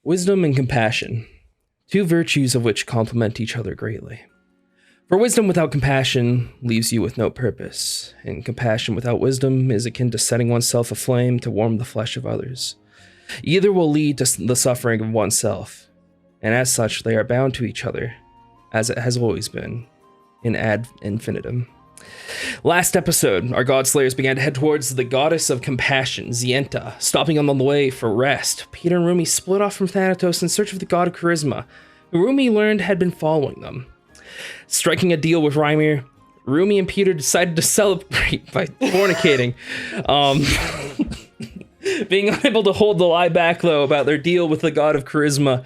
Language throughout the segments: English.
Wisdom and compassion, two virtues of which complement each other greatly. For wisdom without compassion leaves you with no purpose, and compassion without wisdom is akin to setting oneself aflame to warm the flesh of others. Either will lead to the suffering of oneself, and as such they are bound to each other, as it has always been, in ad infinitum. Last episode, our god slayers began to head towards the goddess of compassion, Zienta, stopping on the way for rest. Peter and Rumi split off from Thanatos in search of the god of charisma, who Rumi learned had been following them. Striking a deal with Rymir, Rumi and Peter decided to celebrate by fornicating. Being unable to hold the lie back, though, about their deal with the god of charisma,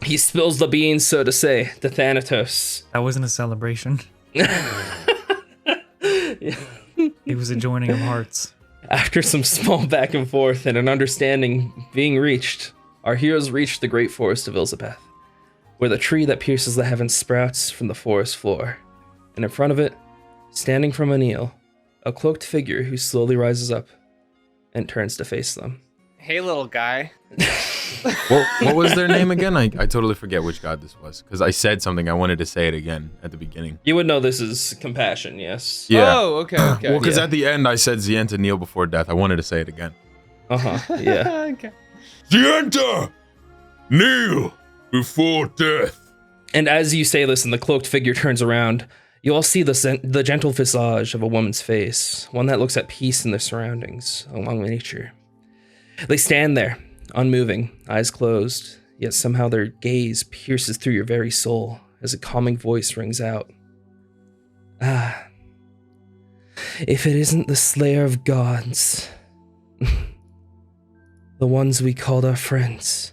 he spills the beans, so to say, to Thanatos. That wasn't a celebration. It was a joining of hearts. After some small back and forth and an understanding being reached, our heroes reached the great forest of Ilzapeth, where the tree that pierces the heavens sprouts from the forest floor, and in front of it, standing from a kneel, a cloaked figure who slowly rises up and turns to face them. Hey, little guy. Well, what was their name again? I totally forget which god this was, because I said something. I wanted to say it again at the beginning. You would know this is compassion, yes? Yeah. Oh, okay. Well, because at the end I said Zienta kneel before death. I wanted to say it again. Yeah. Okay. Zienta, kneel before death. And as you say this and the cloaked figure turns around, you all see the gentle visage of a woman's face, one that looks at peace in their surroundings, along with nature. They stand there, unmoving, eyes closed, yet somehow their gaze pierces through your very soul as a calming voice rings out. Ah, if it isn't the slayer of gods, the ones we called our friends,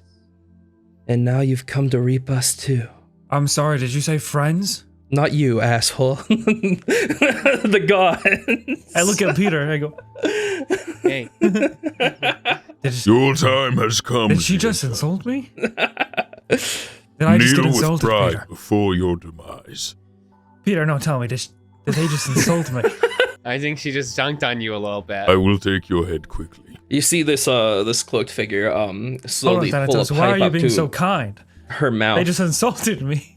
and now you've come to reap us too. I'm sorry, did you say friends? Not you, asshole. The god. I look at Peter, I go, Hey. Your time has come. Did she just insult me? Did I just get Kneel with insulted, pride Peter? before your demise. Peter, no, tell me, did they just insult me? I think she just dunked on you a little bit. I will take your head quickly. You see this cloaked figure slowly Hold on, pull a Thanatos, why are pipe you up being to so kind? her mouth They just insulted me.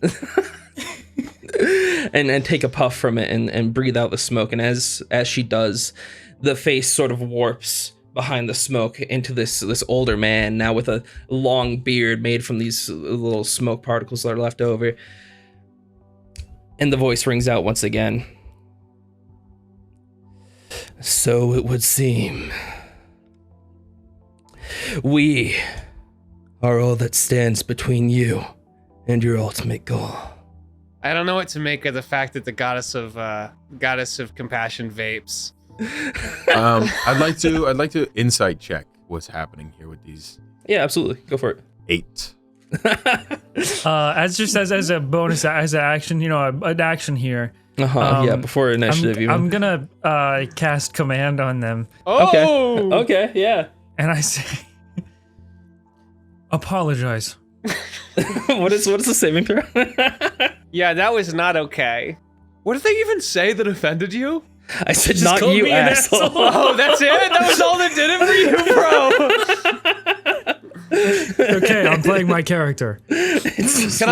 and take a puff from it and breathe out the smoke. And as she does, the face sort of warps behind the smoke into this older man, now with a long beard made from these little smoke particles that are left over. And the voice rings out once again. So it would seem. We are all that stands between you and your ultimate goal. I don't know what to make of the fact that the goddess of compassion vapes. I'd like to insight check what's happening here with these. Yeah, absolutely. Go for it. 8. As a bonus, as an action, an action here. Yeah, before initiative even. I'm gonna cast command on them. Oh! Okay, yeah. And I say, apologize. What is the saving throw? Yeah, that was not okay. What did they even say that offended you? I said Just not called you, me an asshole. asshole. Oh, that's it? That was all that did it for you, bro. Okay, I'm playing my character. Can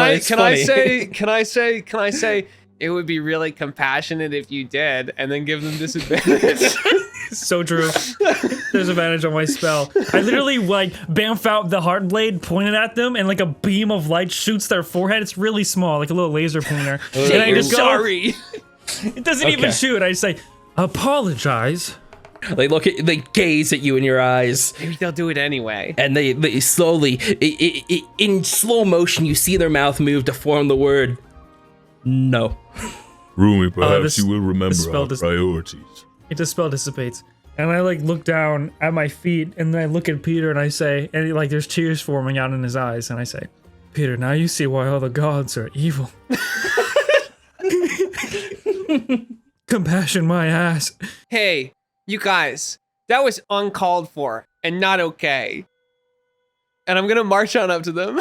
I say it would be really compassionate if you did, and then give them disadvantage? So true. There's advantage on my spell. I literally bamf out the heart blade, point it at them, and like a beam of light shoots their forehead. It's really small, like a little laser pointer. And I just go, sorry. it doesn't even shoot. I just say, apologize. They gaze at you in your eyes. Maybe they'll do it anyway. And they slowly, in slow motion, you see their mouth move to form the word no. Rumi, perhaps you will remember our priorities. The spell dissipates. And I look down at my feet, and then I look at Peter and I say, and there's tears forming out in his eyes, and I say, Peter, now you see why all the gods are evil. Compassion my ass. Hey, you guys, that was uncalled for and not okay. And I'm gonna march on up to them.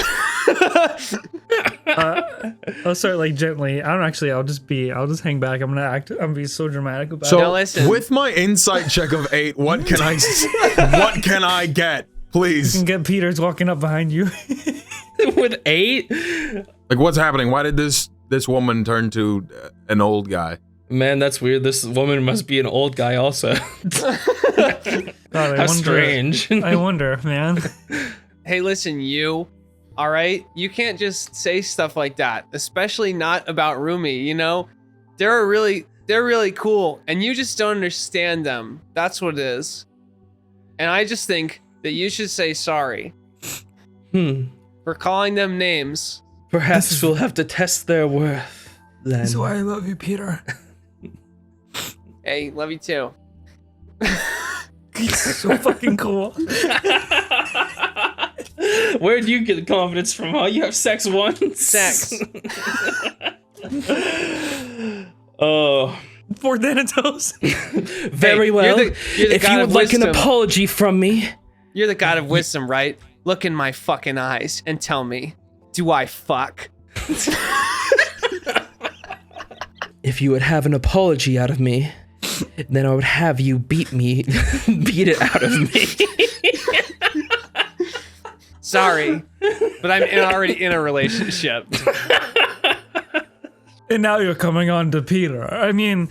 I'll start gently. I'll just hang back. I'm gonna be so dramatic about it. So Now listen. with my insight check of 8, what can I get? Please. You can get Peter's walking up behind you. With 8? Like, what's happening? Why did this woman turn to an old guy? Man, that's weird. This woman must be an old guy also. How strange. I wonder, man. Hey, listen, you. All right? You can't just say stuff like that, especially not about Rumi, you know? They're really cool, and you just don't understand them. That's what it is. And I just think that you should say sorry. For calling them names. Perhaps we'll have to test their worth then. That's why I love you, Peter. Hey, love you too. He's so fucking cool. Where'd you get the confidence from? Huh? You have sex once? Sex. Oh. For Thanatos. Very well. You're the if god you of would like an wisdom. apology from me. You're the god of wisdom, right? Look in my fucking eyes and tell me, do I fuck? If you would have an apology out of me, then I would have you beat it out of me. Sorry, but I'm already in a relationship. And now you're coming on to Peter. I mean,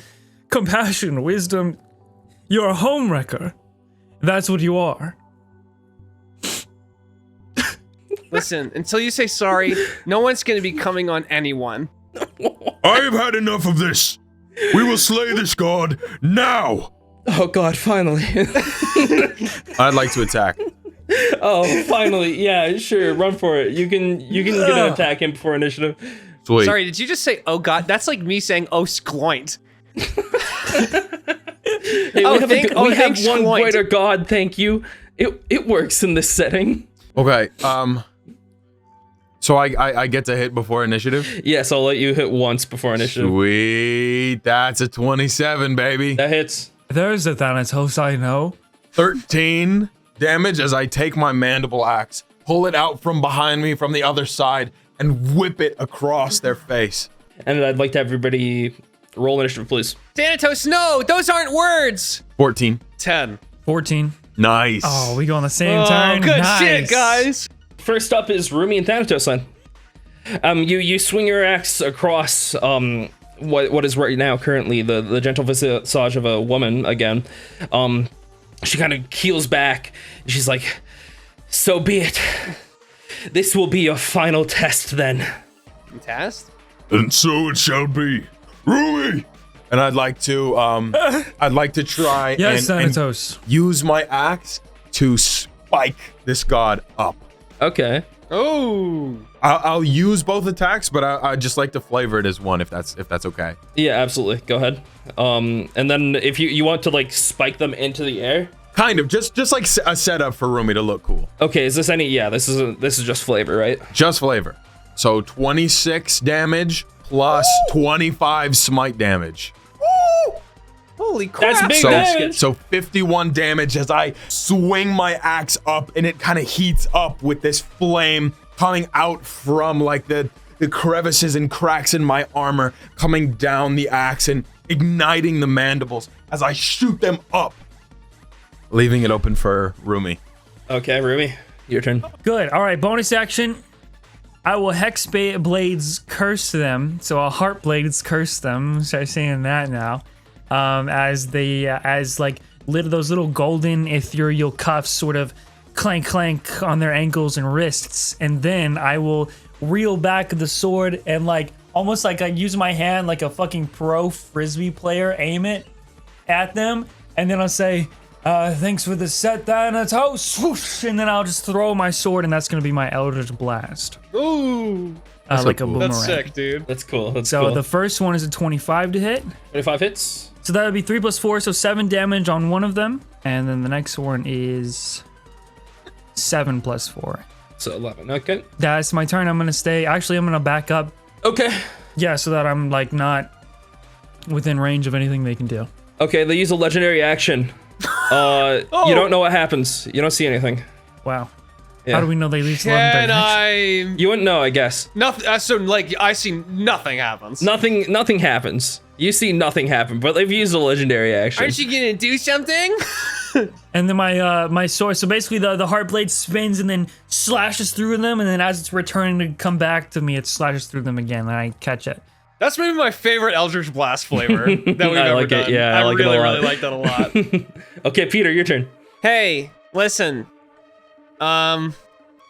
compassion, wisdom. You're a homewrecker. That's what you are. Listen, until you say sorry, no one's gonna be coming on anyone. I have had enough of this. We will slay this god now. Oh God, finally. I'd like to attack. Oh, finally. Yeah, sure. Run for it. You can get an attack in before initiative. Sweet. Sorry, did you just say, oh god? That's like me saying, oh, Sqloint. Hey, we have thanks, one Sqloint. greater god, thank you. It works in this setting. Okay, so I get to hit before initiative? Yes, I'll let you hit once before initiative. Sweet, that's a 27, baby. That hits. There's a Thanatos I know. 13 damage as I take my mandible axe, pull it out from behind me from the other side, and whip it across their face. And I'd like to have everybody roll initiative, please. Thanatos, no, those aren't words. 14. 10. 14. Nice. Oh, we go on the same turn. Good Nice. shit, guys. First up is Rumi and Thanatos then. You swing your axe across what is right now currently the gentle visage of a woman again. She kind of keels back and she's like, so be it. This will be your final test then. Test? And so it shall be. Rumi! And I'd like to try Yes, and Thanatos. use my axe to spike this god up. Okay. Oh. I'll use both attacks, but I'd just like to flavor it as one if that's okay. Yeah, absolutely. Go ahead. And then if you want to like spike them into the air. Kind of, just like a setup for Rumi to look cool. Okay, is this any? Yeah, this is just flavor, right? Just flavor. So 26 damage plus 25 smite damage. Holy crap. That's big So, damage. so 51 damage as I swing my axe up and it kind of heats up with this flame coming out from like the crevices and cracks in my armor, coming down the axe and igniting the mandibles as I shoot them up, leaving it open for Rumi. Okay, Rumi, your turn. Good. All right, bonus action. I will Hex Blades curse them. So I'll Heart Blades curse them. Start saying that now. As like those little golden ethereal cuffs sort of clank clank on their ankles and wrists, and then I will reel back the sword and like almost like I use my hand like a fucking pro frisbee player, aim it at them, and then I'll say, thanks for the set, Thanatos, swoosh, and then I'll just throw my sword, and that's gonna be my Eldritch Blast. Ooh. Like cool. a boomerang. That's sick, dude. That's cool. That's So cool. the first one is a 25 to hit. 25 hits. So that would be 3 + 4, so 7 damage on one of them. And then the next one is 7 + 4. So 11. Okay. That's my turn. I'm gonna back up. Okay. Yeah, so that I'm like not within range of anything they can do. Okay, they use a legendary action. You don't know what happens. You don't see anything. Wow. Yeah. How do we know they leave Can I? You wouldn't know, I guess. Nothing. So like I see nothing happens. Nothing happens. You see nothing happen, but they've used a legendary action. Aren't you gonna do something? And then my sword. So basically, the heart blade spins and then slashes through them, and then as it's returning to come back to me, it slashes through them again, and I catch it. That's maybe my favorite Eldritch Blast flavor that we've I ever like done. it, yeah, I like it a really, lot. really like that a lot. Okay, Peter, your turn. Hey, listen. All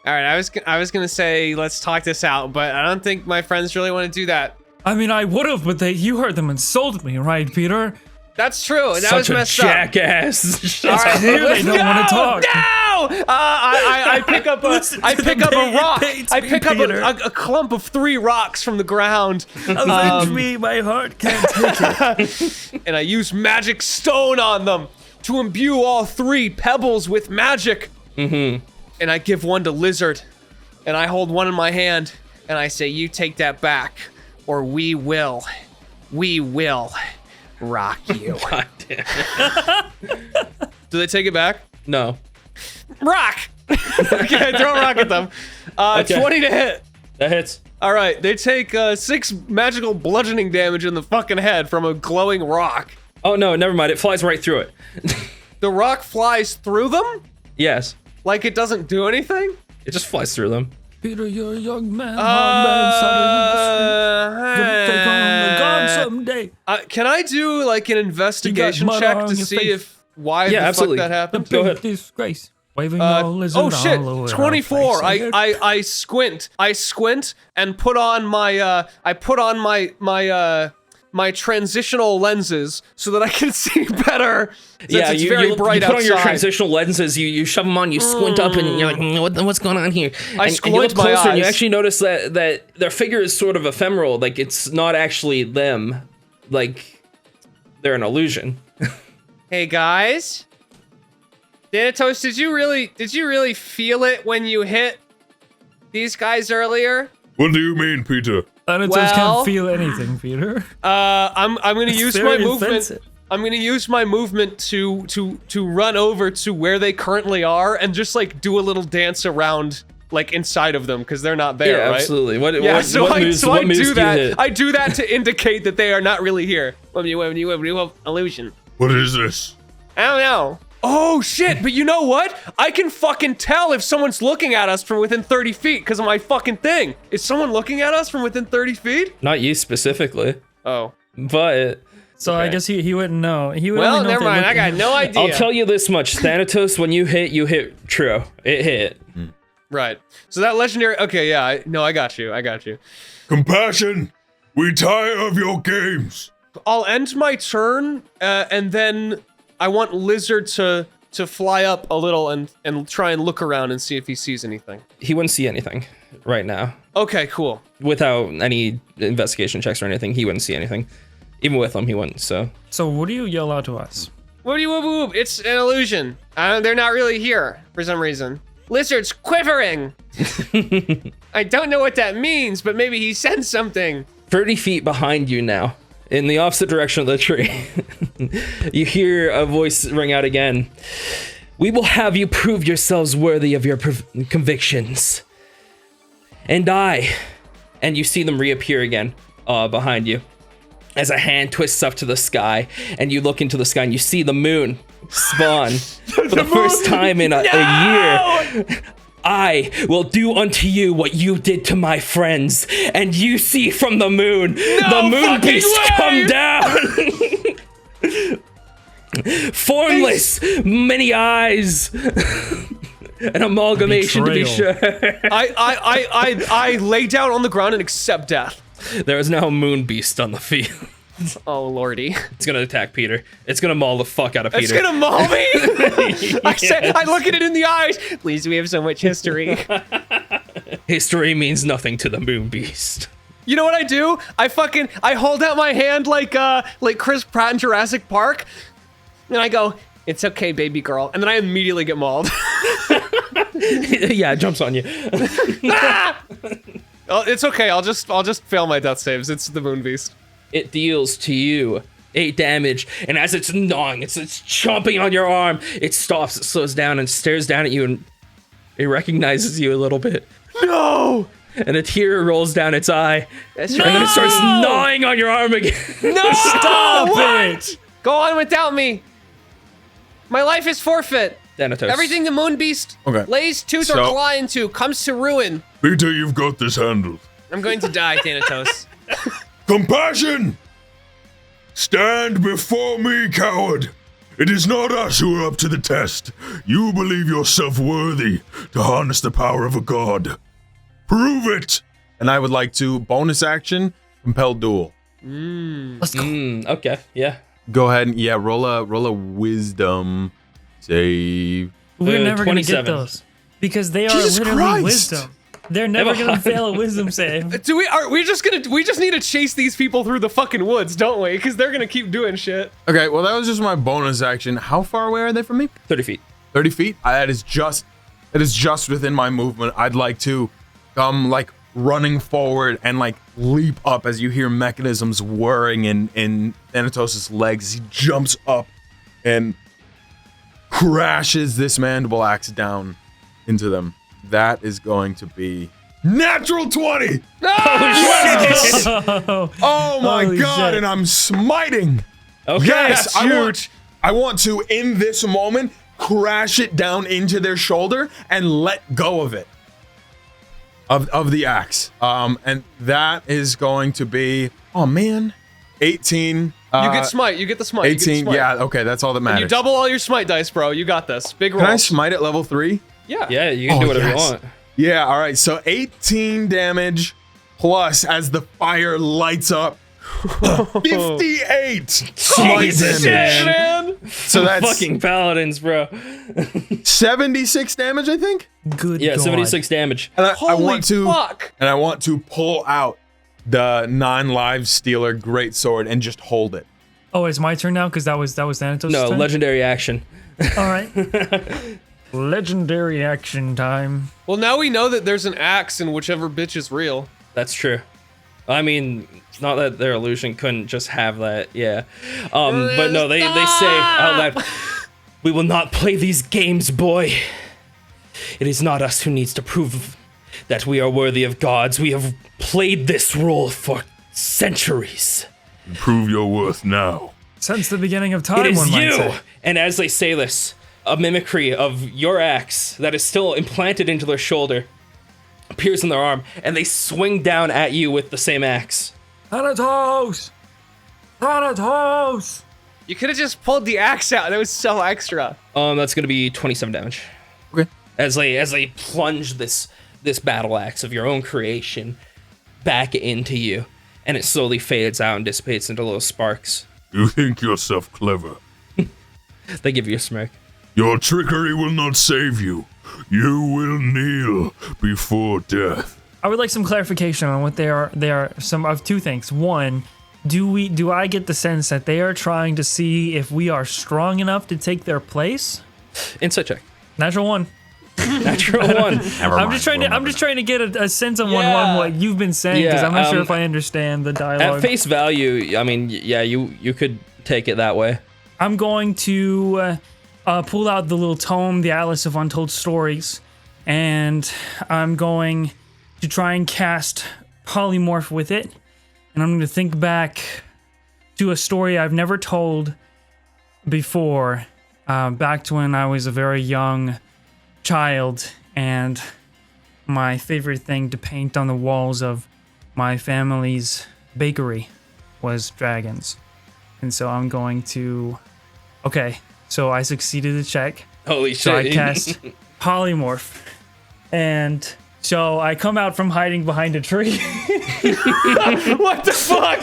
right, I was gonna say let's talk this out, but I don't think my friends really want to do that. I mean, I would have, but you heard them insult me, right, Peter? That's true. And that Such was a messed up. jackass. All right, They let's don't go! want to talk. No! I pick up a Listen I to pick the up pain, a rock. it pains I me, pick up Peter. a clump of 3 rocks from the ground. Avenge me, my heart can't take it. And I use magic stone on them to imbue all 3 pebbles with magic. And I give one to Lizard, and I hold one in my hand, and I say, "You take that back, or we will rock you." God damn it. Do they take it back? No. Rock. Okay, I throw a rock at them. Okay. 20 to hit. That hits. All right, they take 6 magical bludgeoning damage in the fucking head from a glowing rock. Oh, no, never mind. It flies right through it. The rock flies through them? Yes. Like it doesn't do anything? It just flies through them. Peter, you're a young man, hard man, son. Take on the god someday. Can I do like an investigation mud check on to your see face. if why Yeah, the absolutely. fuck that happened? Go ahead. Disgrace. Waving your lizard Oh shit! all over 24. our face. I squint. I squint and put on my my transitional lenses so that I can see better. Since it's very bright you put on your outside. transitional lenses, you shove them on, you squint up, and you're like, what's going on here? And you squint look my closer, and you eyes. actually notice that their figure is sort of ephemeral. Like, it's not actually them. Like, they're an illusion. Hey guys, Thanatos, did you really feel it when you hit these guys earlier? What do you mean, Peter? Thanatos Well- can't feel anything, Peter. I'm gonna use my very movement. offensive. I'm gonna use my movement to run over to where they currently are and just like do a little dance around like inside of them because they're not there, Yeah, right? absolutely. What moves I do you do that. hit? I do that to indicate that they are not really here. Illusion. What is this? I don't know. Oh shit! But you know what? I can fucking tell if someone's looking at us from within 30 feet because of my fucking thing. Is someone looking at us from within 30 feet? Not you specifically, Oh. but So I guess he wouldn't know. He would Well, only know if never they mind. I looked got at him. no idea. I'll tell you this much: Thanatos, when you hit true. It hit. Right. So that legendary. Okay, yeah. I got you. Compassion! We tire of your games! I'll end my turn, and then I want Lizard to fly up a little and try and look around and see if he sees anything. He wouldn't see anything right now. Okay, cool. Without any investigation checks or anything, he wouldn't see anything. Even with them, he wouldn't. So So what do you yell out to us? Whoop whoop whoop! It's an illusion. They're not really here for some reason. Lizard's quivering. I don't know what that means, but maybe he sensed something. 30 feet behind you now, in the opposite direction of the tree, you hear a voice ring out again. We will have you prove yourselves worthy of your convictions. And you see them reappear again behind you. As a hand twists up to the sky, and you look into the sky and you see the moon spawn for the first time in a year. I will do unto you what you did to my friends, and you see from the moon, the moon beast come down. Formless, many eyes. An amalgamation to be Betrayal. sure. I lay down on the ground and accept death. There is now a moon beast on the field. Oh lordy. It's gonna attack Peter. It's gonna maul the fuck out of Peter. It's gonna maul me. I look at it in the eyes. Please, we have so much history. History means nothing to the moon beast. You know what I do? I hold out my hand like Chris Pratt in Jurassic Park, and I go, "It's okay, baby girl," and then I immediately get mauled. Yeah, it jumps on you. Oh, it's okay. I'll just fail my death saves. It's the moon beast. It deals to you 8 damage, and as it's gnawing, it's chomping on your arm, it stops, it slows down, and stares down at you, and it recognizes you a little bit. No. And a tear rolls down its eye, That's and then it starts gnawing on your arm again. No! Stop What? it! Go on without me. My life is forfeit. Thanatos. Everything the Moon Beast lays tooth or claw into comes to ruin. Peter, you've got this handled. I'm going to die, Thanatos. Compassion! Stand before me, coward. It is not us who are up to the test. You believe yourself worthy to harness the power of a god. Prove it! And I would like to bonus action, compel duel. Let's go. Okay, yeah. Go ahead and roll a wisdom save. We're never gonna 27. get those because they are Jesus literally Christ. wisdom. They're never gonna fail a wisdom save. We just need to chase these people through the fucking woods, don't we? Because they're gonna keep doing shit. Okay, well that was just my bonus action. How far away are they from me? 30 feet. 30 feet? That is just within my movement. I'd like to come like running forward and like leap up as you hear mechanisms whirring in Thanatos' legs. He jumps up and crashes this mandible axe down into them. That is going to be natural 20. Oh my Holy god, shit. and I'm smiting. Okay, Yes, that's I want to in this moment crash it down into their shoulder and let go of it. Of the axe. And that is going to be 18. You get smite. You get the smite. 18. Yeah, okay, that's all that matters. You double all your smite dice, bro. You got this. Big roll. Can I smite at level 3? Yeah. Yeah, you can do whatever you want. Yeah, all right. So 18 damage plus as the fire lights up. 58 smite Jesus, damage. man. So that's Fucking paladins, bro. 76 damage, I think. Good. Yeah, God. 76 damage. And I Holy want to fuck. and I want to pull out the non-live stealer greatsword and just hold it. Oh, it's my turn now because that was Thanatos' No, turn? legendary action. All right. Legendary action time. Well, now we know that there's an axe in whichever bitch is real. That's true. I mean, not that their illusion couldn't just have that, yeah. But no, they say out loud, we will not play these games, boy. It is not us who needs to prove that we are worthy of gods. We have played this role for centuries. Prove your worth now. Since the beginning of time, It is one might you! say. And as they say this, a mimicry of your axe that is still implanted into their shoulder appears in their arm, and they swing down at you with the same axe. Thanatos! Thanatos! You could have just pulled the axe out. That was so extra. That's gonna be 27 damage. Okay. As they plunge this battle axe of your own creation back into you, and it slowly fades out and dissipates into little sparks. You think yourself clever. They give you a smirk. Your trickery will not save you. You will kneel before death. I would like some clarification on what they are. They are some of two things. One, do I get the sense that they are trying to see if we are strong enough to take their place? Insight check. Natural one. Natural one. I'm just trying to get a sense on what you've been saying because Yeah, I'm not sure if I understand the dialogue. At face value, I mean, yeah, you could take it that way. I'm going to pull out the little tome, the Atlas of Untold Stories, and I'm going to try and cast Polymorph with it. And I'm going to think back to a story I've never told before, back to when I was a very young child, and my favorite thing to paint on the walls of my family's bakery was dragons. And so I'm going to... Okay, so I succeeded the check. Holy shit. So I cast Polymorph. And so I come out from hiding behind a tree. What the fuck?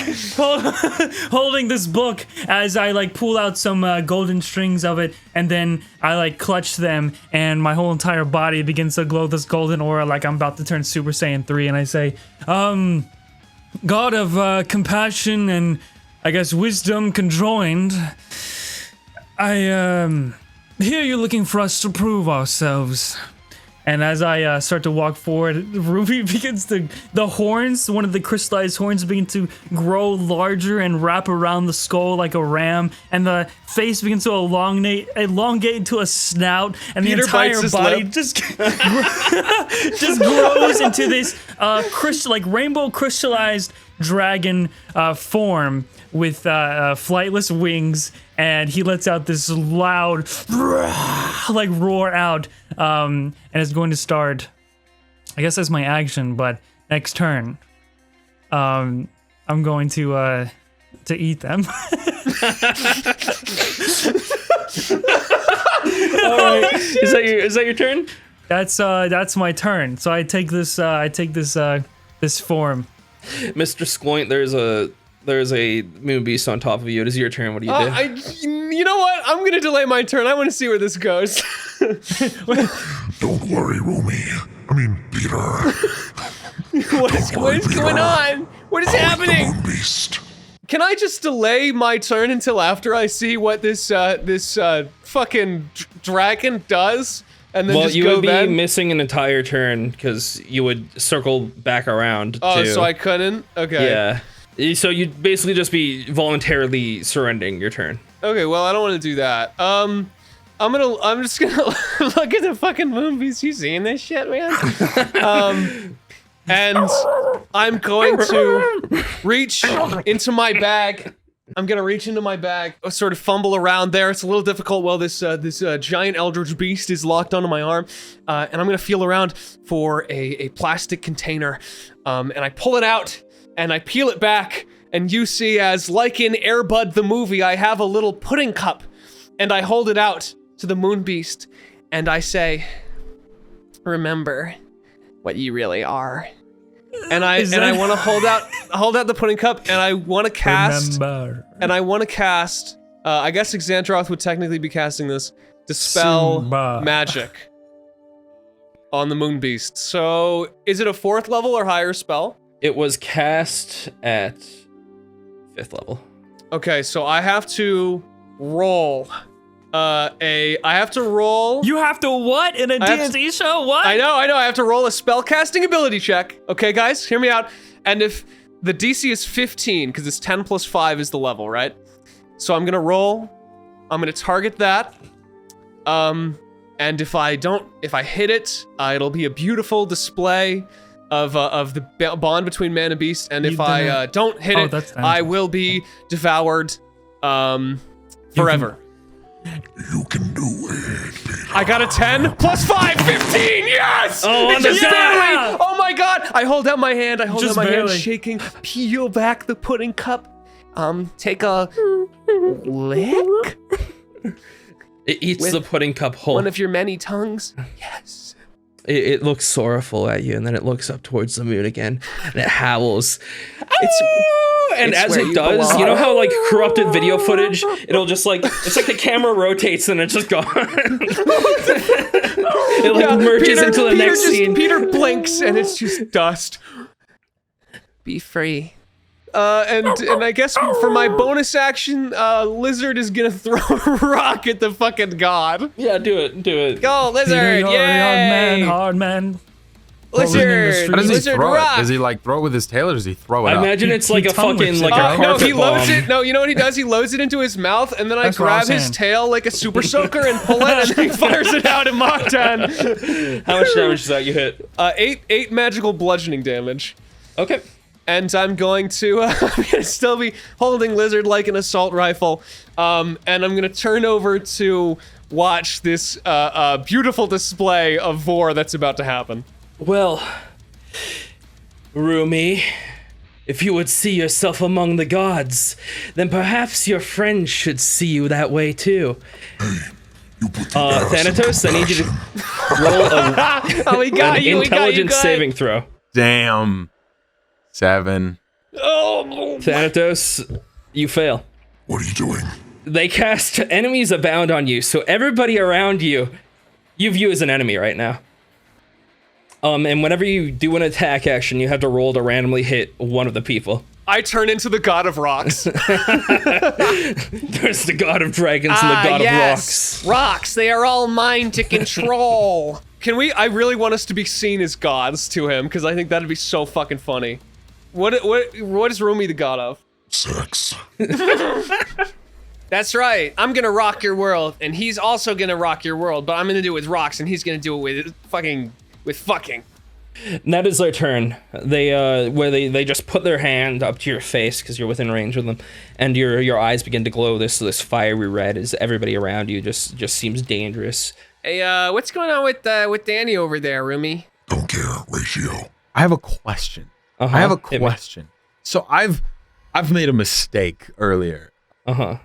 Holding this book as I like pull out some golden strings of it, and then I like clutch them, and my whole entire body begins to glow this golden aura like I'm about to turn Super Saiyan 3, and I say, God of compassion and I guess wisdom conjoined, I hear you're looking for us to prove ourselves. And as I start to walk forward, Rumi begins to, the horns, one of the crystallized horns begin to grow larger and wrap around the skull like a ram, and the face begins to elongate into a snout, and Peter the entire bites his body lip. just grows into this rainbow crystallized dragon form with flightless wings, and he lets out this loud like roar out, and it's going to start. I guess that's my action, but next turn, I'm going to eat them. All right. Is that your turn? That's my turn. So I take this this form. Mr. Sqloint, there's a moon beast on top of you. It is your turn. What do you do? You know what? I'm gonna delay my turn. I want to see where this goes. Don't worry, Rumi. I mean, Peter. What is going on? What is happening? Moon beast. Can I just delay my turn until after I see what this fucking dragon does, and then Well, just you go would be then? missing an entire turn because you would circle back around. Oh, to, so I couldn't. Okay. Yeah. So you'd basically just be voluntarily surrendering your turn. Okay. Well, I don't want to do that. I'm just gonna look at the fucking moon beast. You seeing this shit, man? And I'm going to reach into my bag. I'm gonna reach into my bag, sort of fumble around there. It's a little difficult while this giant eldritch beast is locked onto my arm, and I'm gonna feel around for a plastic container, and I pull it out and I peel it back, and you see, as like in Air Bud the movie, I have a little pudding cup, and I hold it out to the moon beast, and I say, "Remember what you really are." And I want to hold out the pudding cup, and I want to cast. Remember. And I want to cast. I guess Xandroth would technically be casting this. Dispel Simba. magic on the moon beast. So is it a 4th level or higher spell? It was cast at 5th level. Okay, so I have to roll. I have to roll. You have to what in a I have D&D show? What? I know. I have to roll a spellcasting ability check. Okay, guys, hear me out. And if the DC is 15, because it's 10 plus 5 is the level, right? So I'm gonna roll. I'm gonna target that. And if I hit it, it'll be a beautiful display of the bond between man and beast. And if I don't hit it, that's I will be devoured forever. You can do it, Peter. I got a 10 plus 5, 15, yes! Oh, on It's the just dot! barely. Oh my god! I hold out my hand, Just hand barely. shaking, peel back the pudding cup, take a lick? It eats With the pudding cup whole. One of your many tongues? Yes. It looks sorrowful at you, and then it looks up towards the moon again, and it howls. And it's as where it you does, belong. you know how like corrupted video footage, it'll just like, it's like the camera rotates and it's just gone. It like merges into the next scene. Peter blinks and it's just dust. Be free. And I guess for my bonus action, Lizard is gonna throw a rock at the fucking god. Yeah, do it. Go, Lizard! Peter, you're Yay! hard man. Lizard! How does he Lizard throw rock! it? Does he like throw it with his tail, or does he throw it I up? imagine it's He like a tongue fucking, whips like it, a right? No, carpet he loads bomb. it. No, you know what he does? He loads it into his mouth, and then I That's what I was grab his saying. tail like a super soaker and pull it, and then he fires it out at Mach 10. How much damage is that you hit? 8 magical bludgeoning damage. Okay. And I'm going to I'm gonna still be holding Lizard like an assault rifle. And I'm gonna turn over to watch this beautiful display of Vor that's about to happen. Well, Rumi, if you would see yourself among the gods, then perhaps your friends should see you that way too. You put the ass in Thanatos, I need you to roll Oh, we got an you. We got you intelligence good. saving throw. Damn. 7. Oh, Thanatos, you fail. What are you doing? They cast enemies abound on you, so everybody around you view as an enemy right now. And whenever you do an attack action, you have to roll to randomly hit one of the people. I turn into the god of rocks. There's the god of dragons and the god of rocks. Rocks, they are all mine to control. I really want us to be seen as gods to him, because I think that'd be so fucking funny. What is Rumi the god of? Sex. That's right. I'm gonna rock your world, and he's also gonna rock your world, but I'm gonna do it with rocks, and he's gonna do it with fucking. And that is their turn. They just put their hand up to your face because you're within range of them, and your eyes begin to glow this fiery red as everybody around you just seems dangerous. Hey, what's going on with Danny over there, Rumi? Don't care, Ratio. I have a question. Uh-huh. I have a Hit me. question. So I've made a mistake earlier. Uh-huh.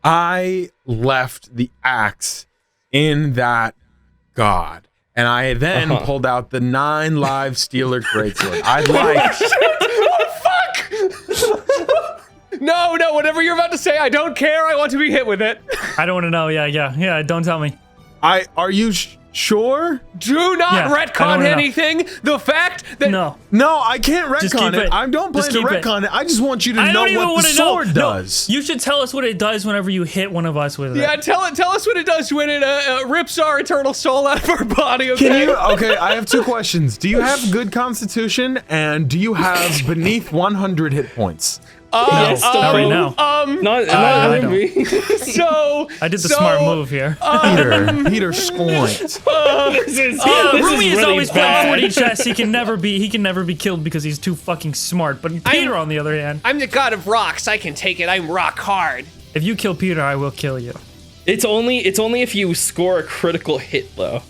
I left the axe in that god, and I then pulled out the 9 live Steeler greatsword. I'd like. No, whatever you're about to say, I don't care. I want to be hit with it. I don't want to know. Yeah. Don't tell me. Are you sure? Do not Yeah, I don't retcon wanna know. anything. The fact that No. No, I can't Just retcon keep it. it. I don't plan Just to keep it. retcon it. I just want you to I know don't even what want the to know. sword does. No, you should tell us what it does whenever you hit one of us with it. yeah, tell us what it does when it rips our eternal soul out of our body. Okay. Can you? Okay, I have 2 questions. Do you have good constitution, and do you have beneath 100 hit points? Yes, Not right now. Not I don't. me. So I did the smart move here. Peter Sqloint. This is Rumi is really always playing bad. 40 chess. He can never be killed because he's too fucking smart. But Peter, on the other hand, I'm the god of rocks. I can take it. I'm rock hard. if you kill Peter, I will kill you. It's only if you score a critical hit though.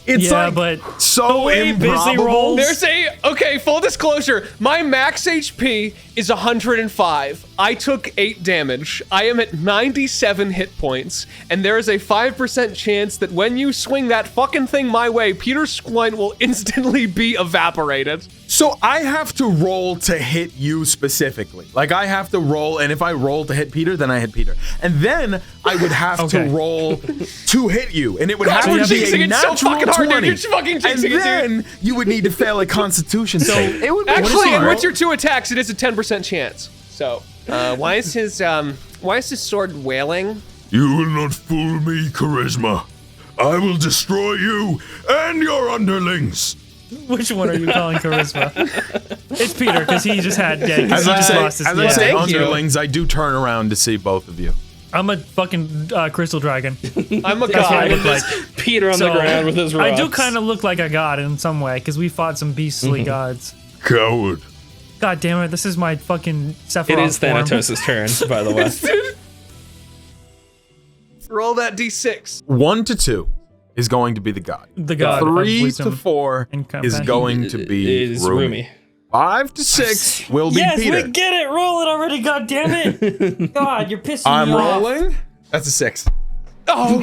It's Yeah, like but so way Bizly improbable. rolls- Okay, full disclosure. My max HP is 105. I took 8 damage. I am at 97 hit points, and there is a 5% chance that when you swing that fucking thing my way, Peter Sqloint will instantly be evaporated. So I have to roll to hit you specifically. Like I have to roll, and if I roll to hit Peter, then I hit Peter. And then I would have to Okay. roll to hit you, and it would God, have you're to be jinxing a it so natural fucking hard, dude. 20. You're fucking jinxing and it, dude. then you would need to fail a Constitution save. It would be Actually, hard. with your 2 attacks, it is a 10% chance. So, why is his sword wailing? You will not fool me, Charisma. I will destroy you and your underlings. which one are you calling charisma? It's Peter because he just had As I say, lost his. as I say Thank you. underlings, I do turn around to see both of you. I'm a fucking crystal dragon. I'm a That's what I god. look like. Peter on So, the ground with his rocks. I do kind of look like a god in some way because we fought some beastly gods. Coward. God damn it! This is my fucking Sephiroth It is form. Thanatos' turn, by the way. Roll that d6. 1 to 2 is going to be the god. The god. of 3 wisdom to 4 and is compassion. going to be Is Rumi. 5 to 6 will be Yes, Peter. we get it. Roll it already. God damn it! God, you're pissing I'm me off. rolling. That's a 6. Oh,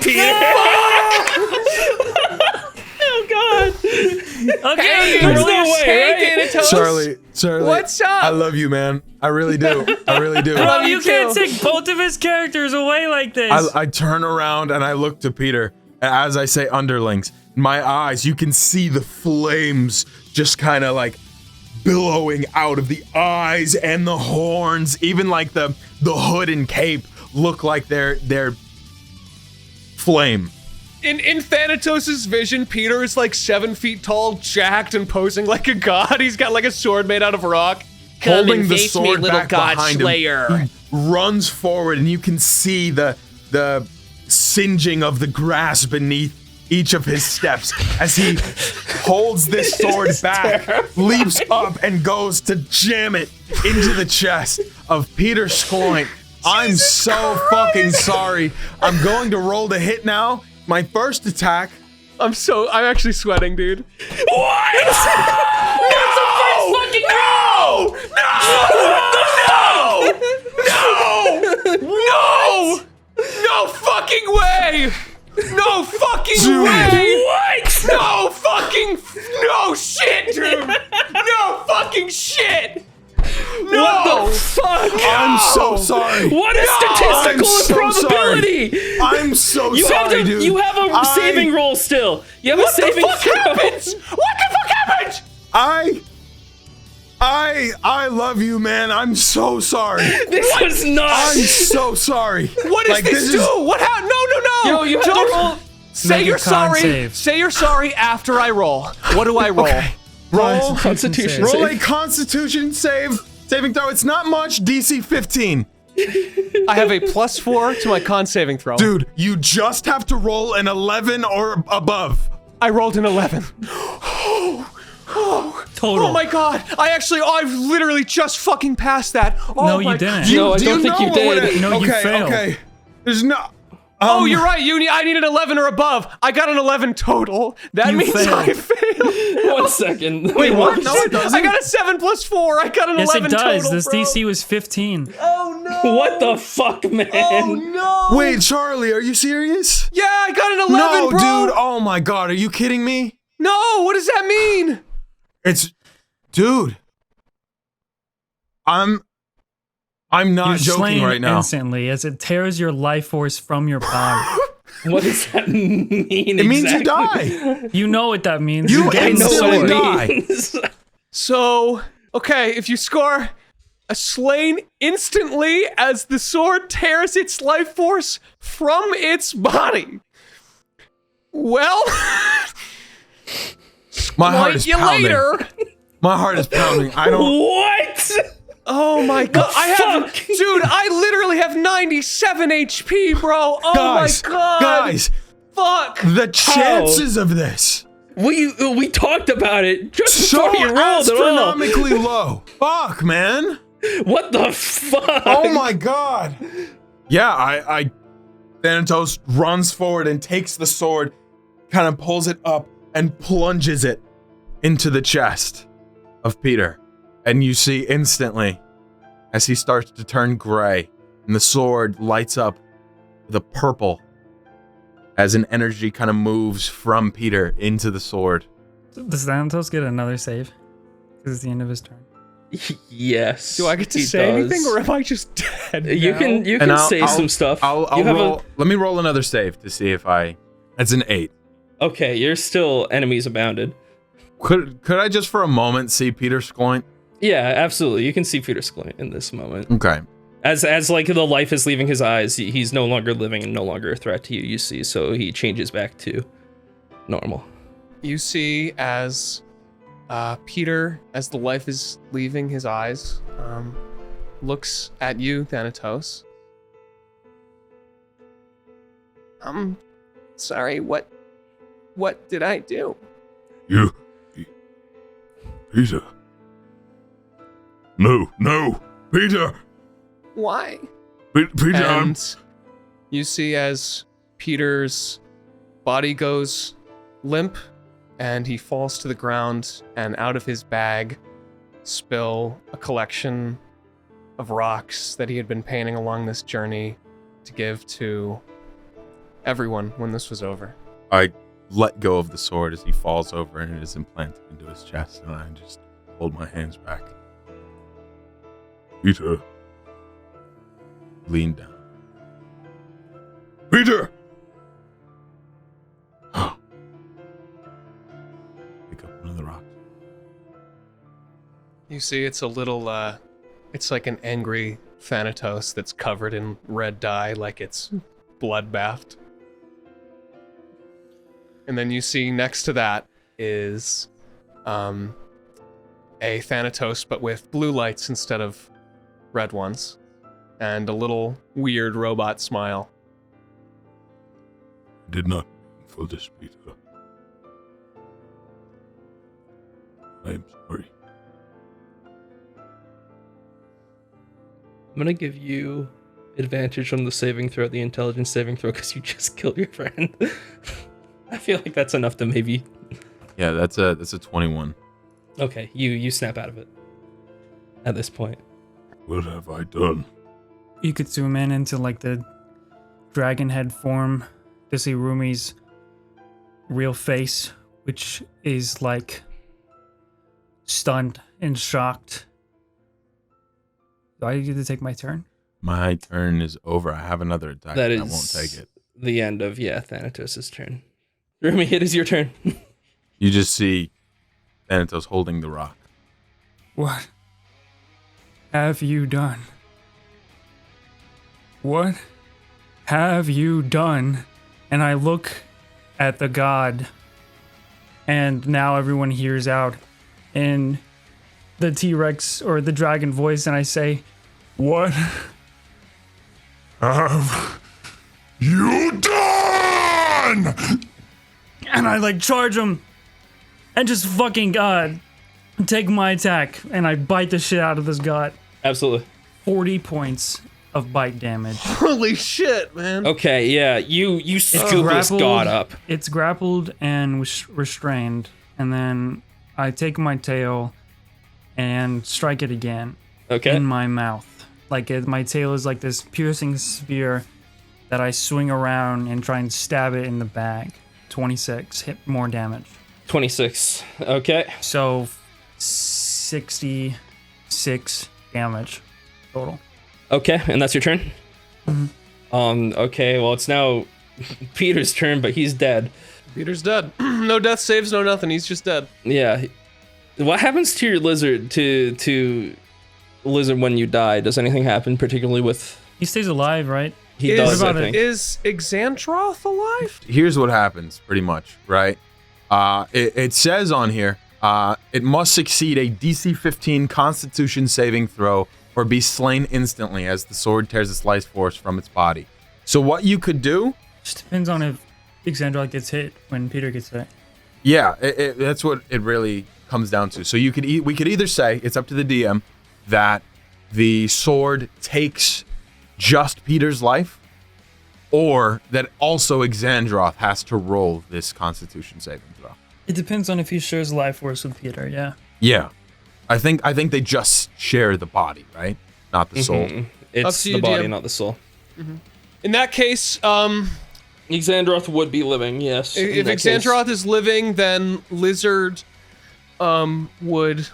Oh god! Okay, hey, you're There's rolling no a way, hey, right? Thanatos. Charlie, What's up? I love you, man. I really do. I really do. Bro, me you can't too. take both of his characters away like this. I turn around and I look to Peter. And as I say underlings, in my eyes, you can see the flames just kind of like billowing out of the eyes and the horns. Even like the hood and cape look like they're flame. In Thanatos' vision, Peter is like 7 feet tall, jacked, and posing like a god. He's got like a sword made out of rock. Holding the sword back behind him, he runs forward, and you can see the singeing of the grass beneath each of his steps as he holds this sword back, leaps up, and goes to jam it into the chest of Peter Sqloint. I'm so fucking sorry. I'm going to roll to hit now. My first attack. I'm actually sweating, dude. No fucking way! No fucking way! What? No shit, dude! No fucking shit! No! What the fuck? I'm so sorry. What is statistical I'm so improbability? I'm so You have sorry, to. dude. You have a saving roll still. You have a What the saving fuck throw. happens? What the fuck happened? I love you, man. I'm so sorry. This was not. I'm so sorry. What does Like, this do? is- What happened? No. Yo, you have to Don't- roll. Say Make a you're con sorry. save. Say you're sorry after I roll. What do I roll? Roll Constitution Roll save. a Constitution saving throw. It's not much. DC 15. I have a +4 to my con saving throw. Dude, you just have to roll an 11 or above. I rolled an 11. Total. Oh my god! I've literally just fucking passed that. Oh No, my you didn't. No, I don't think you did. No, you okay, failed. okay. There's no. Oh, you're right. I need an 11 or above. I got an 11 total. That You means failed. I failed. 1 second. Wait, what? No, it doesn't. I got a 7 plus 4. I got an Yes, 11 it does. total, This bro. DC was 15. Oh no! What the fuck, man? Oh no! Wait, Charlie, are you serious? Yeah, I got an 11, No, bro. dude. Oh my god, are you kidding me? No, what does that mean? Dude. I'm not You're joking slain right now. instantly as it tears your life force from your body. What does that mean? It means you die. You know what that means. You get I know instantly what die. it means. So, okay, if you score a slain instantly as the sword tears its life force from its body. Well, My heart is you pounding. later. My heart is pounding. I don't. What? Oh my god, dude, I literally have 97 HP, bro. Oh Guys, my god. guys, Fuck. the chances of this We talked about it just so before you rolled it all. astronomically low. Fuck, man. What the fuck? Oh my god. Yeah, Thanatos runs forward and takes the sword, kind of pulls it up and plunges it into the chest of Peter. And you see instantly, as he starts to turn gray, and the sword lights up with a purple as an energy kind of moves from Peter into the sword. Does Thanatos get another save? Because it's the end of his turn. Yes. Do I get to he say does. anything or am I just dead? You now? can And say some stuff. I'll You have roll. Let me roll another save to see if I. That's an 8. Okay, you're still enemies abounded. Could I just for a moment see Peter Sqloint? Yeah, absolutely. You can see Peter Sqloint in this moment. Okay. As like the life is leaving his eyes, he's no longer living and no longer a threat to you, you see, so he changes back to normal. You see as Peter, as the life is leaving his eyes, looks at you, Thanatos. I'm sorry, what did I do? Peter. No, Peter. Why? Peter, And you see as Peter's body goes limp and he falls to the ground, and out of his bag spill a collection of rocks that he had been painting along this journey to give to everyone when this was over. I let go of the sword as he falls over and it is implanted into his chest, and I just hold my hands back. Peter. Lean down. Peter. Pick up one of the rocks. You see it's a little, it's like an angry Thanatos that's covered in red dye, like it's bloodbathed. And then you see next to that is a Thanatos, but with blue lights instead of red ones, and a little weird robot smile. I did not mean for this, Peter. I am sorry. I'm gonna give you advantage on the saving throw, the intelligence saving throw, because you just killed your friend. I feel like that's enough to maybe. Yeah, that's a 21. Okay, you snap out of it. At this point. What have I done? You could zoom in into like the dragon head form to see Rumi's real face, which is like stunned and shocked. Do I get to take my turn? My turn is over. I have another attack. That and is I won't take it. the end of Thanatos' turn. Rumi, it is your turn. You just see Thanatos holding the rock. What have you done? What have you done? And I look at the god, and now everyone hears out in the T-Rex or the dragon voice, and I say, what Have you done? and I like charge him and just fucking take my attack, and I bite the shit out of this god. Absolutely. 40 points of bite damage. Holy shit, man. Okay, yeah, you scoop this god up. It's grappled and restrained, and then I take my tail and strike it again. Okay. In my mouth. Like my tail is like this piercing spear that I swing around and try and stab it in the back. 26, hit more damage. 26. Okay. So 66 damage total. Okay, and that's your turn? Okay, well, it's now Peter's turn, but he's dead. Peter's dead. No death saves, no nothing. He's just dead. Yeah. What happens to your lizard, to lizard when you die? Does anything happen particularly with... He stays alive, right? He does, I think. Is Exandroth alive? Here's what happens, pretty much, right? It says on here, it must succeed a DC 15 Constitution saving throw or be slain instantly as the sword tears its life force from its body. So what you could do... Just depends on if Exandroth gets hit when Peter gets hit. Yeah, that's what it really comes down to. So we could either say, it's up to the DM, that the sword takes just Peter's life, or that also Exandroth has to roll this Constitution saving throw. It depends on if he shares life force with Peter, yeah. Yeah. I think they just share the body, right? Not the soul. It's the body, not the soul. In that case, Exandroth would be living, yes. if Exandroth is living, then Lizard would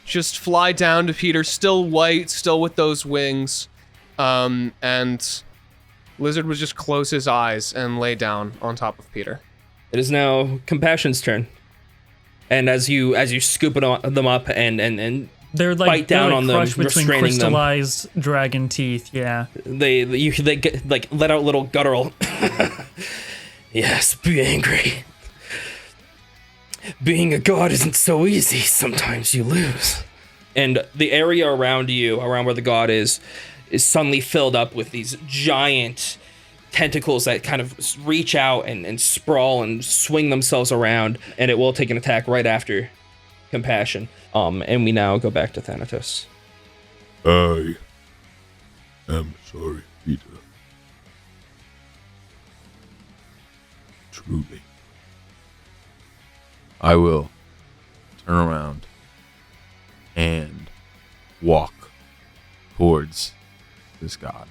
just fly down to Peter, still white, still with those wings, and Lizard would just close his eyes and lay down on top of Peter. It is now Compassion's turn. And as you scoop them up and they're like bite down on them, crushed between restraining them, crystallized dragon teeth, yeah. they get, like, let out little guttural. Yes, be angry. Being a god isn't so easy. Sometimes you lose. And the area around you, around where the god is suddenly filled up with these giant tentacles that kind of reach out and sprawl and swing themselves around, and it will take an attack right after Compassion. And we now go back to Thanatos. I am sorry, Peter. Truly. I will turn around and walk towards this god.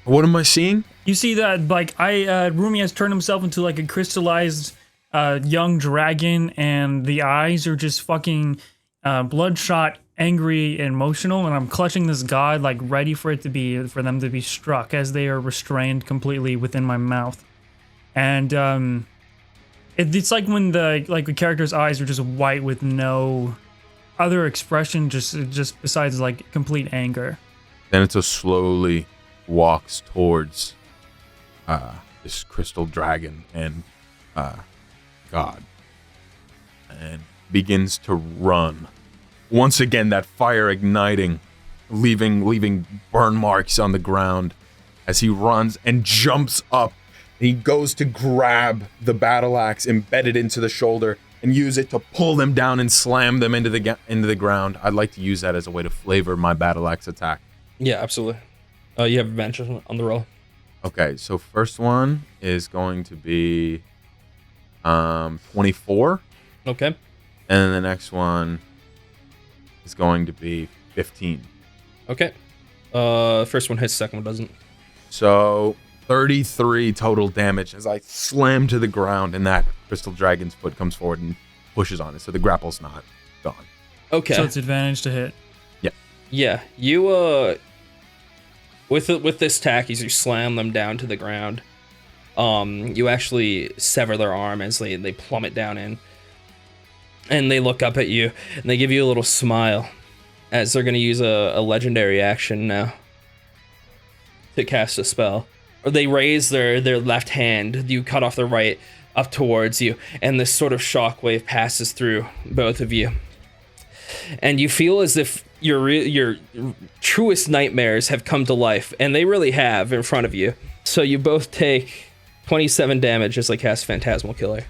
What am I seeing? You see that, like, Rumi has turned himself into like a crystallized young dragon, and the eyes are just fucking bloodshot, angry, and emotional. And I'm clutching this god, like, ready for them to be struck as they are restrained completely within my mouth. And it's like when the character's eyes are just white with no other expression, just besides like complete anger. Thanatos slowly walks towards this crystal dragon and god, and begins to run. Once again, that fire igniting, leaving burn marks on the ground as he runs and jumps up. He goes to grab the battle axe embedded into the shoulder and use it to pull them down and slam them into the ground. I'd like to use that as a way to flavor my battle axe attack. Yeah, absolutely. You have advantage on the roll. Okay, so first one is going to be 24. Okay. And then the next one is going to be 15. Okay. First one hits, second one doesn't. So 33 total damage as I slam to the ground, and that crystal dragon's foot comes forward and pushes on it. So the grapple's not gone. Okay. So it's advantage to hit. Yeah. Yeah. You with this attack, as you slam them down to the ground, you actually sever their arm as they plummet down in. And they look up at you, and they give you a little smile as they're going to use a legendary action now to cast a spell. Or they raise their left hand, you cut off their right, up towards you, and this sort of shockwave passes through both of you. And you feel as if your truest nightmares have come to life, and they really have in front of you. So you both take 27 damage as I cast Phantasmal Killer.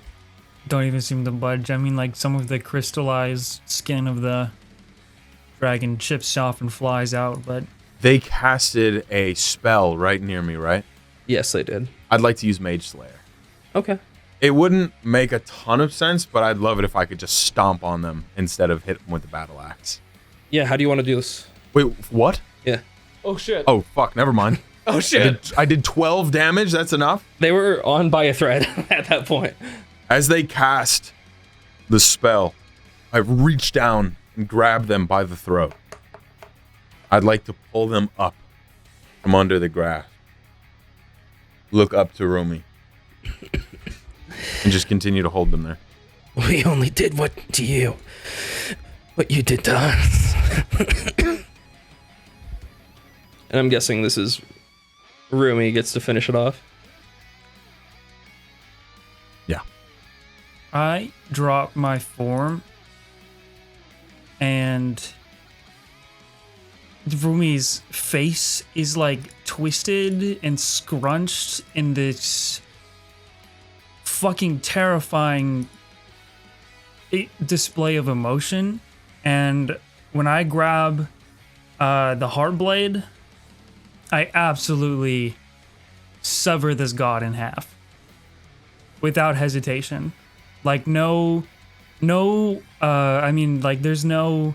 don't even seem to budge. I mean, like, some of the crystallized skin of the dragon chips off and flies out, but... They casted a spell right near me, right? Yes, they did. I'd like to use Mage Slayer. Okay. It wouldn't make a ton of sense, but I'd love it if I could just stomp on them instead of hit them with the battle axe. Yeah, how do you want to do this? Wait, what? Yeah. Oh shit. Oh, fuck, never mind. Oh shit. I did 12 damage, that's enough? They were on by a thread at that point. As they cast the spell, I reach down and grab them by the throat. I'd like to pull them up from under the grass. Look up to Rumi. And just continue to hold them there. We only did what you did to us. And I'm guessing this is Rumi gets to finish it off. Yeah. I drop my form, and Rumi's face is like twisted and scrunched in this fucking terrifying display of emotion. And when I grab the heart blade, I absolutely sever this god in half without hesitation. Like I mean, like, there's no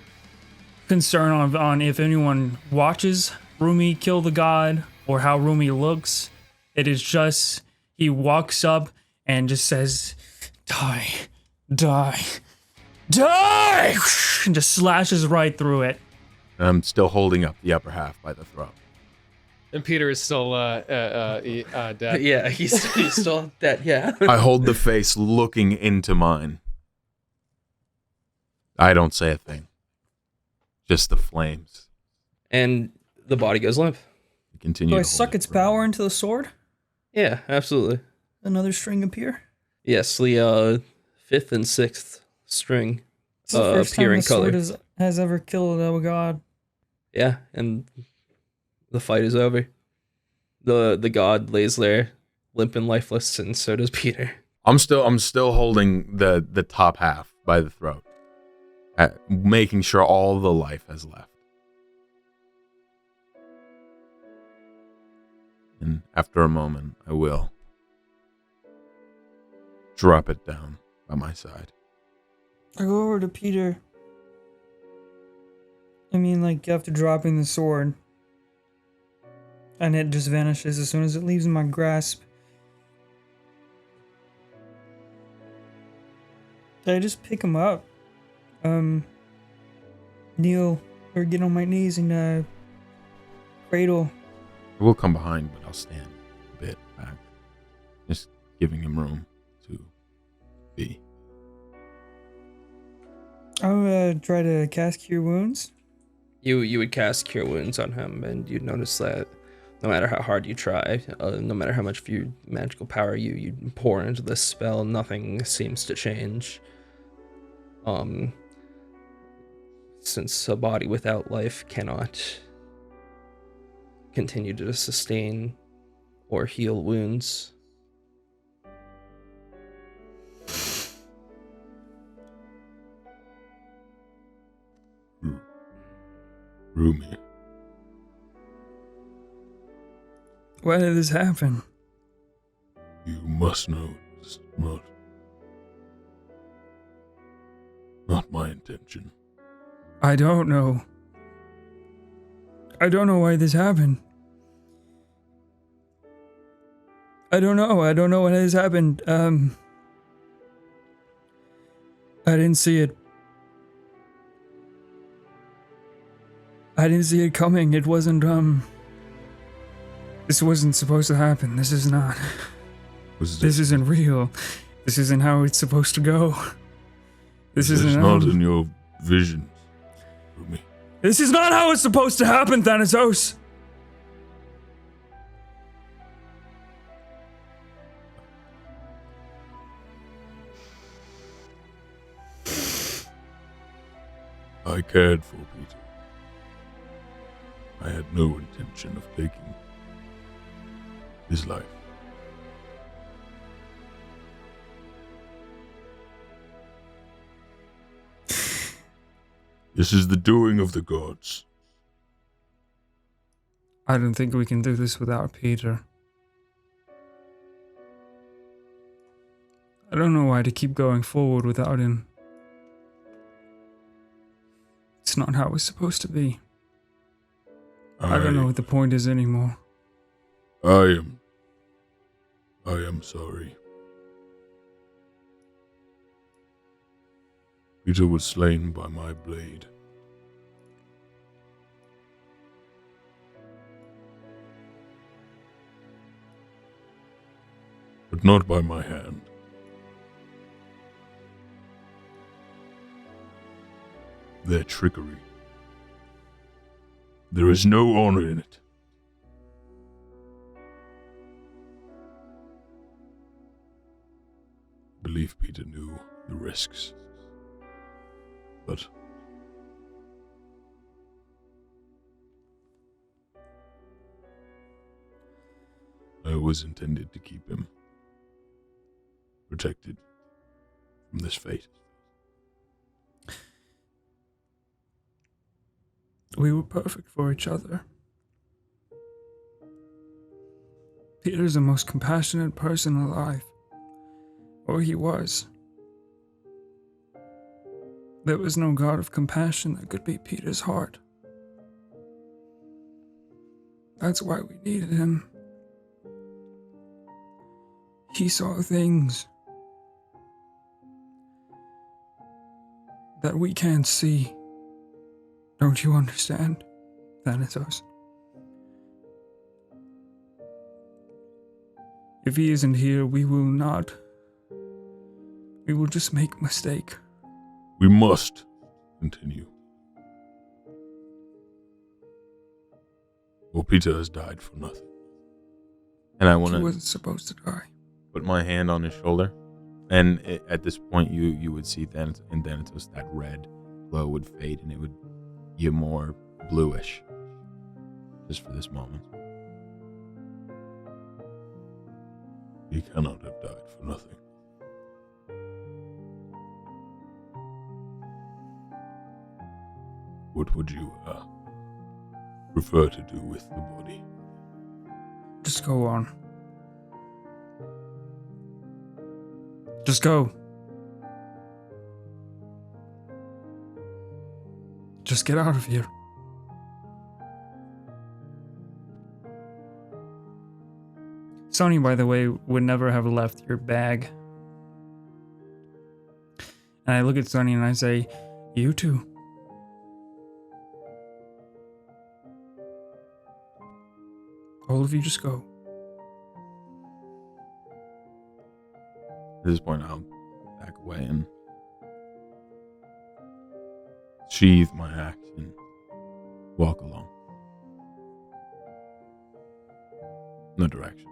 concern on if anyone watches Rumi kill the god or how Rumi looks. It is just, he walks up and just says, die, die, die, and just slashes right through it. I'm still holding up the upper half by the throat. And Peter is still dead. Yeah, he's still dead, yeah. I hold the face looking into mine. I don't say a thing. Just the flames. And the body goes limp. Continue. Do I to hold suck it its for power into the sword? Yeah, absolutely. Another string appear? Yes, the fifth and sixth string It's the first appear time in the color. sword has ever killed a god. Yeah, and the fight is over. The god lays there, limp and lifeless, and so does Peter. I'm still holding the top half by the throat, making sure all the life has left. And after a moment, I will drop it down by my side. I go over to Peter. I mean, like, after dropping the sword, and it just vanishes as soon as it leaves my grasp. I just pick him up, kneel or get on my knees and cradle. I will come behind, but I'll stand a bit back, just giving him room to be. I'll try to cast Cure Wounds. You would cast Cure Wounds on him, and you'd notice that no matter how hard you try, no matter how much of your magical power you pour into this spell, nothing seems to change. Since a body without life cannot continue to sustain or heal wounds. Rumi, Why did this happen? you must know it's not my intention. I don't know. I don't know why this happened. I don't know. I don't know what has happened. I didn't see it. I didn't see it coming. It wasn't, this wasn't supposed to happen. This is not. This isn't real. This isn't how it's supposed to go. This isn't not in your visions, Rumi. This is not how it's supposed to happen, Thanatos! I cared for Peter. I had no intention of taking his life. This is the doing of the gods. I don't think we can do this without Peter. I don't know why to keep going forward without him. It's not how it's supposed to be. I don't know what the point is anymore. I am sorry. Peter was slain by my blade. But not by my hand. Their trickery. There is no honor in it. I believe Peter knew the risks. But I always intended to keep him protected from this fate. We were perfect for each other. Peter's the most compassionate person alive. Or he was. There was no god of compassion that could beat Peter's heart. That's why we needed him. He saw things that we can't see. Don't you understand, Thanatos? If he isn't here, we will not. We will just make a mistake. We must continue. Well, Peter has died for nothing. And I want He to wasn't supposed to die. put my hand on his shoulder. And at this point, you would see in Thanatos that red glow would fade and it would get more bluish. Just for this moment. He cannot have died for nothing. What would you prefer to do with the body? Just go on. Just go. Just get out of here. Sonny, by the way, would never have left your bag. And I look at Sonny and I say, you too. All of you just go. At this point, I'll back away and sheathe my axe and walk along. No direction.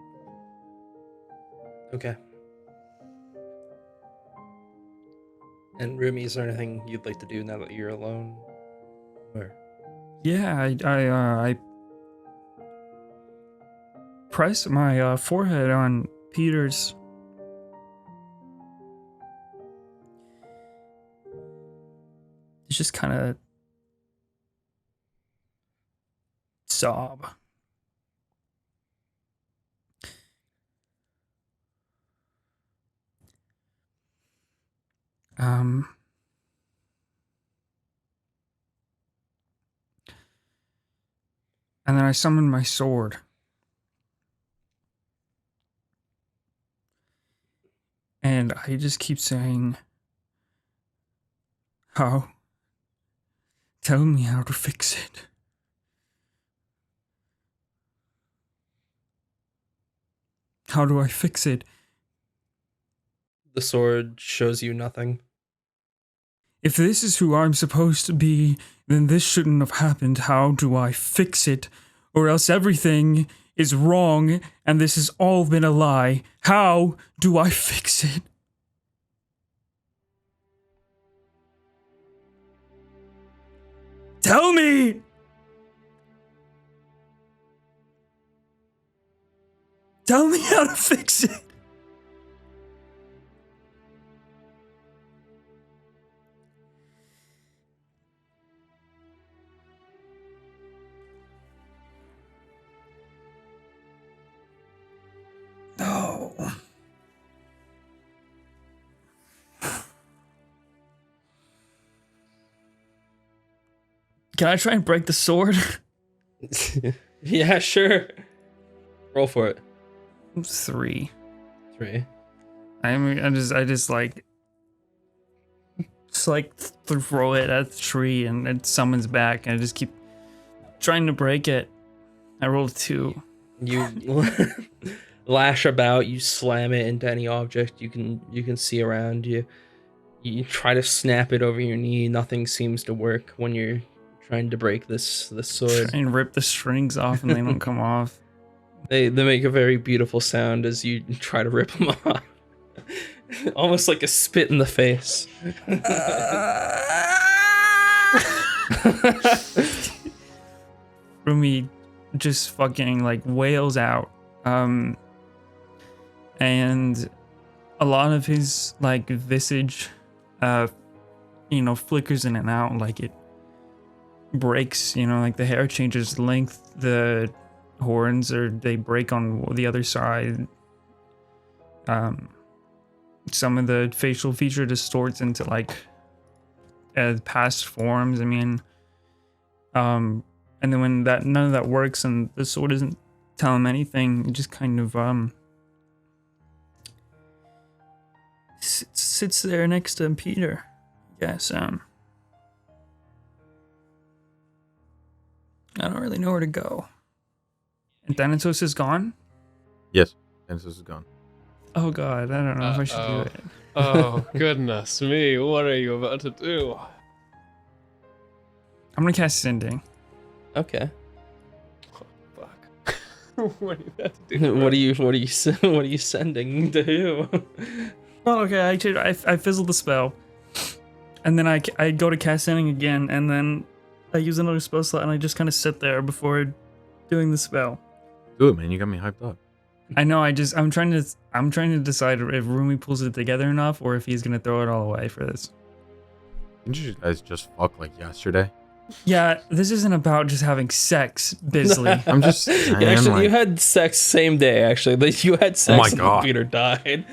Okay. And Rumi, is there anything you'd like to do now that you're alone? Or Yeah, I press my forehead on Peter's. It's just kind of sob. And then I summon my sword. And I just keep saying, how? Tell me how to fix it. How do I fix it? the sword shows you nothing. If this is who I'm supposed to be, then this shouldn't have happened. How do I fix it? Or else everything is wrong and this has all been a lie. How do I fix it? Tell me! Tell me how to fix it! Can I try and break the sword? Yeah, sure. Roll for it. 3. 3. I just like throw it at the tree and it summons back, and I just keep trying to break it. I rolled 2. You lash about, you slam it into any object you can see around you. You try to snap it over your knee. Nothing seems to work when you're trying to break this sword. Try and rip the strings off and they don't come off. They make a very beautiful sound as you try to rip them off. Almost like a spit in the face. Rumi just fucking like wails out. And a lot of his like visage flickers in and out, like it breaks, like the hair changes length, the horns they break on the other side. Some of the facial feature distorts into like past forms. I mean, and then when none of that works and the sword doesn't tell him anything, it just kind of sits there next to Peter. Yes, I don't really know where to go. And Thanatos is gone? Yes, Thanatos is gone. Oh god, I don't know if I should do it. Oh, goodness me. What are you about to do? I'm gonna cast Sending. Okay. Fuck. What are you about to do? What are you sending to who? Oh, okay, I fizzled the spell. And then I go to cast Sending again, and then I use another spell slot, and I just kind of sit there before doing the spell. Do it, man. You got me hyped up. I know. I'm trying to decide if Rumi pulls it together enough, or if he's gonna throw it all away for this. Didn't you guys just fuck like yesterday? Yeah, this isn't about just having sex, Bizly. I'm just. You had sex same day. Actually, you had sex. Oh my God. And Peter died.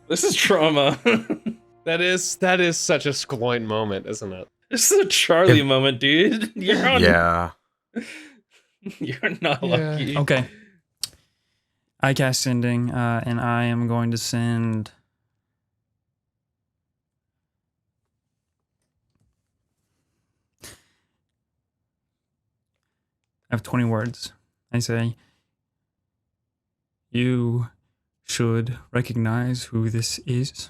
This is trauma. That is such a Sqloint moment, isn't it? This is a Charlie moment, dude. Yeah. You're not lucky. Okay. I cast Sending, and I am going to send. I have 20 words. I say, you should recognize who this is.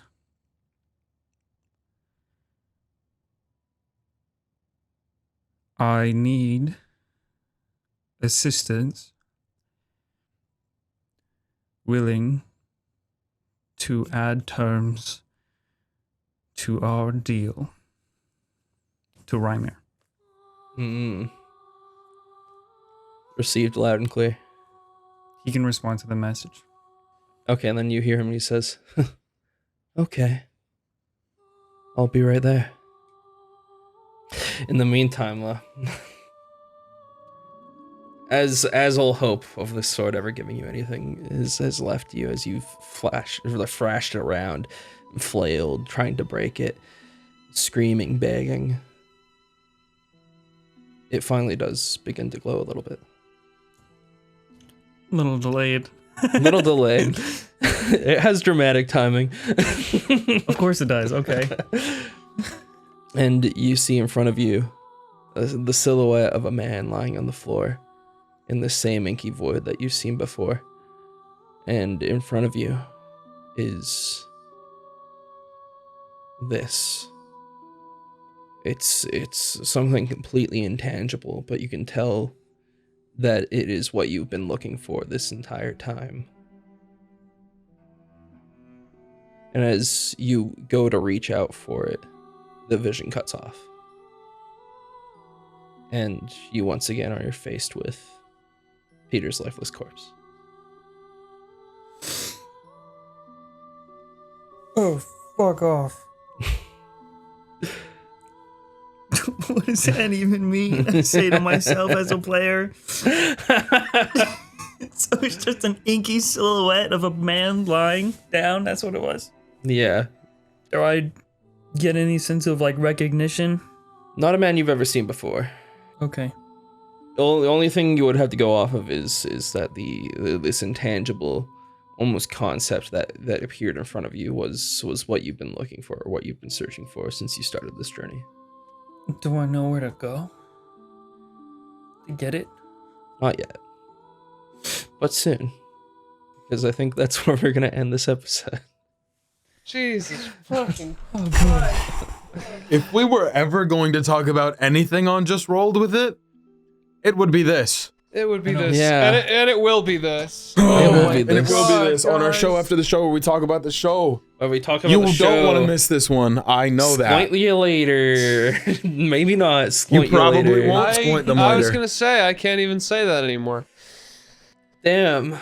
I need assistance willing to add terms to our deal to Rymir. Received loud and clear. He can respond to the message. Okay, and then you hear him and he says, okay. I'll be right there. In the meantime, as all hope of this sword ever giving you anything has left you, as you've thrashed it around, flailed, trying to break it, screaming, begging, it finally does begin to glow a little bit. Little delayed. Little delayed. It has dramatic timing. Of course it does. Okay. And you see in front of you the silhouette of a man lying on the floor in the same inky void that you've seen before. And in front of you is this. It's something completely intangible, but you can tell that it is what you've been looking for this entire time. And as you go to reach out for it, the vision cuts off. And you once again are faced with Peter's lifeless corpse. Oh, fuck off. What does that even mean? I say to myself as a player. So it's just an inky silhouette of a man lying down. That's what it was. Yeah. Do I get any sense of like recognition? Not a man you've ever seen before. Okay. The only thing you would have to go off of is that this intangible, almost concept that appeared in front of you was what you've been looking for, or what you've been searching for since you started this journey. Do I know where to go to get it? Not yet, but soon, because I think that's where we're gonna end this episode. Jesus fucking. If we were ever going to talk about anything on Just Rolled With It, it would be this. It would be this. Yeah. And it will be this. It will be And it this. will be this on our guys. show after the show where we talk about the show. Where we talk about You the show. don't want to miss this one. I know that. Slightly later. Maybe not. You Slightly probably later. won't squint them I was later. gonna say I can't even say that anymore. Damn.